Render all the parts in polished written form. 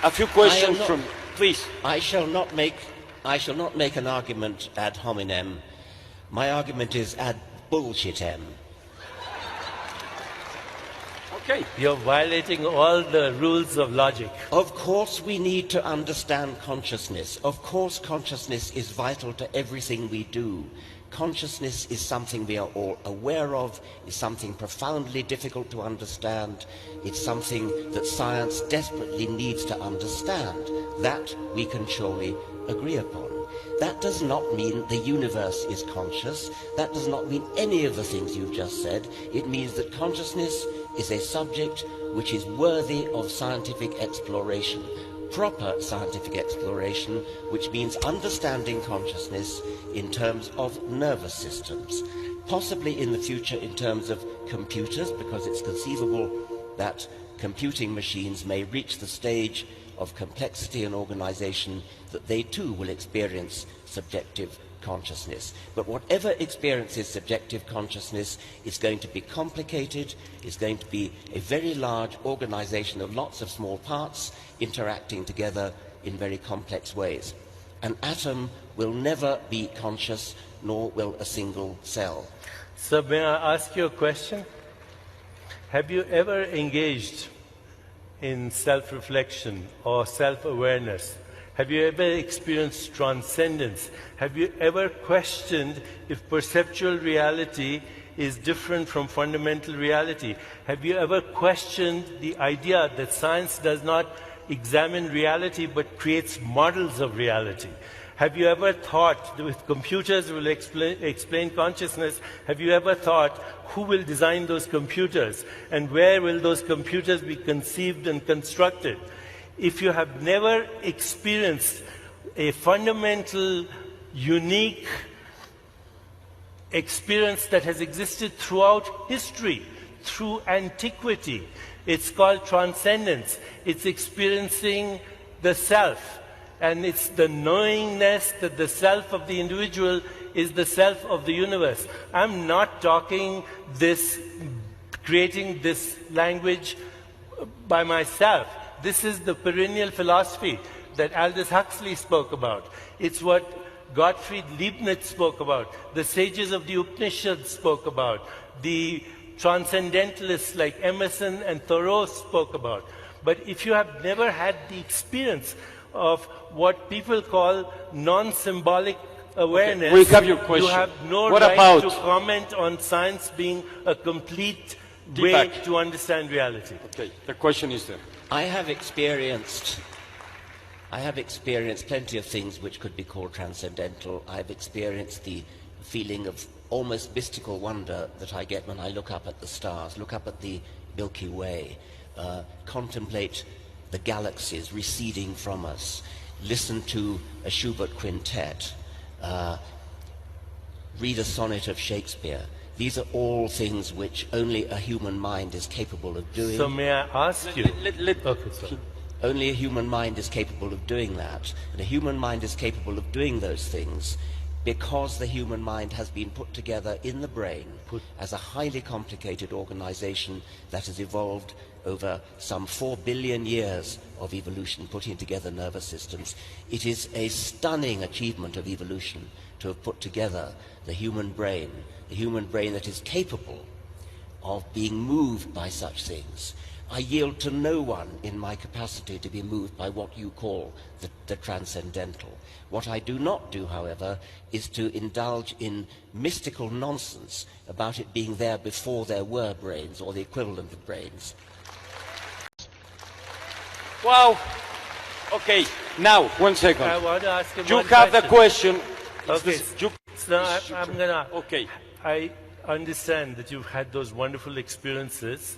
A few questions from, please. I shall not make an argument ad hominem. My argument is ad bullshitem. Okay. You're violating all the rules of logic. Of course we need to understand consciousness. Of course consciousness is vital to everything we do. Consciousness is something we are all aware of, is something profoundly difficult to understand. It's something that science desperately needs to understand. That we can surely agree upon. That does not mean the universe is conscious. That does not mean any of the things you've just said. It means that consciousness is a subject which is worthy of scientific exploration. Proper scientific exploration, which means understanding consciousness in terms of nervous systems, possibly in the future in terms of computers, because it's conceivable that computing machines may reach the stage of complexity and organization that they too will experience subjective consciousness. But whatever experiences subjective consciousness is going to be complicated, is going to be a very large organization of lots of small parts interacting together in very complex ways. An atom will never be conscious, nor will a single cell. So may I ask you a question? Have you ever engaged in self-reflection or self-awareness? Have you ever experienced transcendence? Have you ever questioned if perceptual reality is different from fundamental reality? Have you ever questioned the idea that science does not examine reality but creates models of reality? Have you ever thought that if computers will explain consciousness, have you ever thought who will design those computers and where will those computers be conceived and constructed? If you have never experienced a fundamental, unique experience that has existed throughout history, through antiquity, it's called transcendence. It's experiencing the self. And it's the knowingness that the self of the individual is the self of the universe. I'm not talking this, creating this language by myself. This is the perennial philosophy that Aldous Huxley spoke about. It's what Gottfried Leibniz spoke about. The sages of the Upanishads spoke about. The transcendentalists like Emerson and Thoreau spoke about. But if you have never had the experience of what people call non-symbolic awareness, okay, we have your question. You have no what right about to comment on science being a complete Deepak. way to understand reality. Okay, the question is there. I have experienced plenty of things which could be called transcendental. I've experienced the feeling of almost mystical wonder that I get when I look up at the stars, look up at the Milky Way, contemplate the galaxies receding from us, listen to a Schubert quintet, read a sonnet of Shakespeare. These are all things which only a human mind is capable of doing. So may I ask you? Okay, sorry. Only a human mind is capable of doing that. And a human mind is capable of doing those things because the human mind has been put together in the brain as a highly complicated organization that has evolved over some 4 billion years of evolution, putting together nervous systems. It is a stunning achievement of evolution to have put together the human brain that is capable of being moved by such things. I yield to no one in my capacity to be moved by what you call the transcendental. What I do not do, however, is to indulge in mystical nonsense about it being there before there were brains or the equivalent of brains. Wow. Okay, now, 1 second. I want to ask you You one have question. the question. Okay. You, So I'm going to... okay. I understand that you've had those wonderful experiences.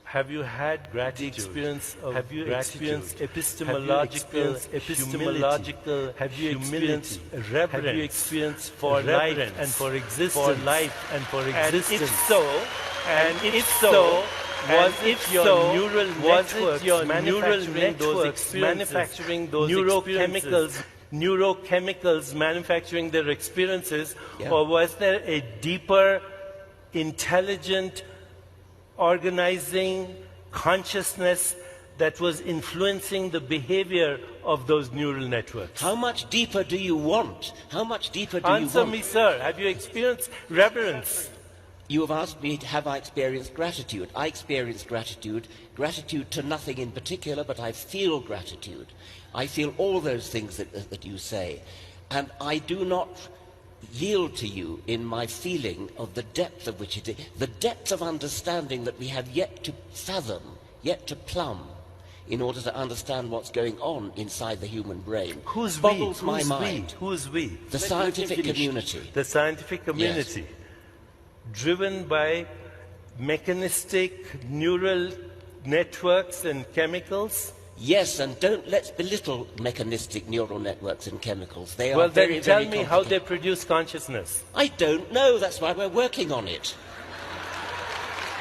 Have you had gratitude? Have you experienced epistemological humility? Have you experienced reverence? Have you experienced for life and for existence? And if so, was it your neural networks manufacturing those neurochemicals manufacturing their experiences, or was there a deeper, intelligent, organizing consciousness that was influencing the behavior of those neural networks. How much deeper do you want? How much deeper do you want? Answer me, sir. Have you experienced reverence? You have asked me, have I experienced gratitude? I experience gratitude. Gratitude to nothing in particular, but I feel gratitude. I feel all those things that you say. And I do not yield to you in my feeling of the depth of which it is, the depth of understanding that we have yet to fathom, yet to plumb, in order to understand what's going on inside the human brain. Who's we? Boggles my Who's mind. we? Who's we? The scientific community. The scientific community. Driven by mechanistic neural networks and chemicals. Yes, and let's belittle mechanistic neural networks and chemicals. They are Well, very, then tell very me how they produce consciousness. I don't know. That's why we're working on it.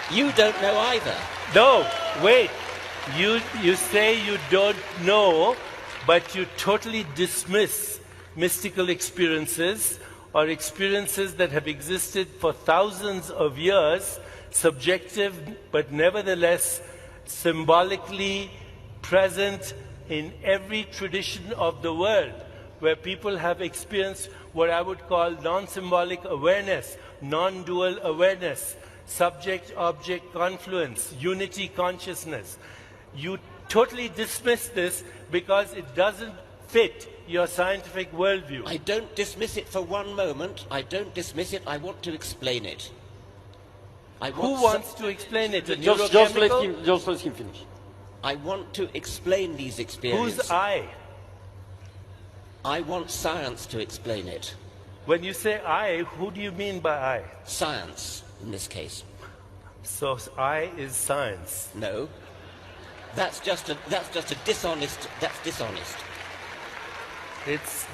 You don't know either. No, wait. You say you don't know, but you totally dismiss mystical experiences or experiences that have existed for thousands of years, subjective but nevertheless symbolically present in every tradition of the world, where people have experienced what I would call non-symbolic awareness, non-dual awareness, subject-object confluence, unity consciousness. You totally dismiss this because it doesn't fit your scientific worldview. I don't dismiss it for one moment. I don't dismiss it. I want to explain it. Who wants to explain it? A Just let him finish. I want to explain these experiences. Who's I? I want science to explain it. When you say I, who do you mean by I? Science, in this case. So I is science. No. That's just a dishonest. That's dishonest. It's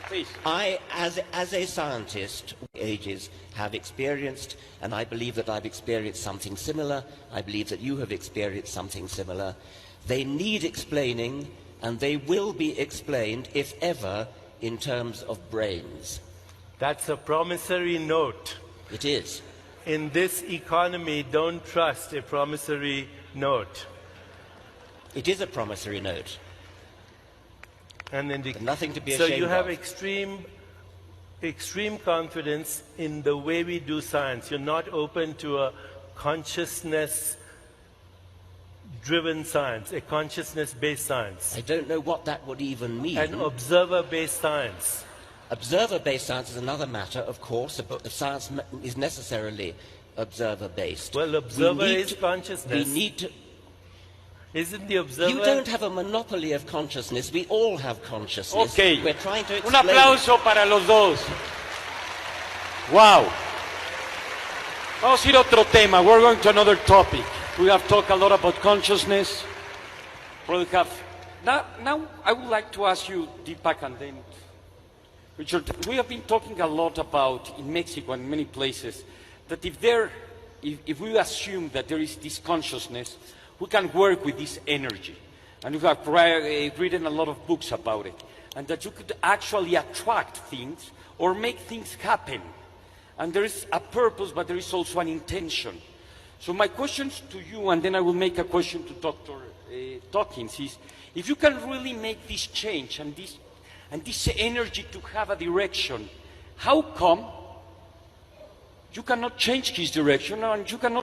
Please. I, as a scientist, ages have experienced, and I believe that I've experienced something similar. I believe that you have experienced something similar. They need explaining, and they will be explained, if ever, in terms of brains. That's a promissory note. It is. In this economy, don't trust a promissory note. It is a promissory note. And Nothing to be so ashamed you have of. extreme confidence in the way we do science. You're not open to a consciousness-driven science, a consciousness-based science, I don't know what that would even mean. an observer-based science. Observer-based science is another matter, of course. Science is necessarily observer-based. Well, observer is consciousness. We need to... Isn't the observer... You don't have a monopoly of consciousness. We all have consciousness. Okay. We're trying to Un explain aplauso para los dos. Wow. Vamos a ir a otro tema. We're going to another topic. We have talked a lot about consciousness. We have now I would like to ask you, Deepak, and then Richard. We have been talking a lot about in Mexico and many places that if we assume that there is this consciousness, we can work with this energy. And we have written a lot of books about it. And that you could actually attract things or make things happen. And there is a purpose, but there is also an intention. So my questions to you, and then I will make a question to Dr. Dawkins, is if you can really make this change and this energy to have a direction, how come you cannot change his direction and you cannot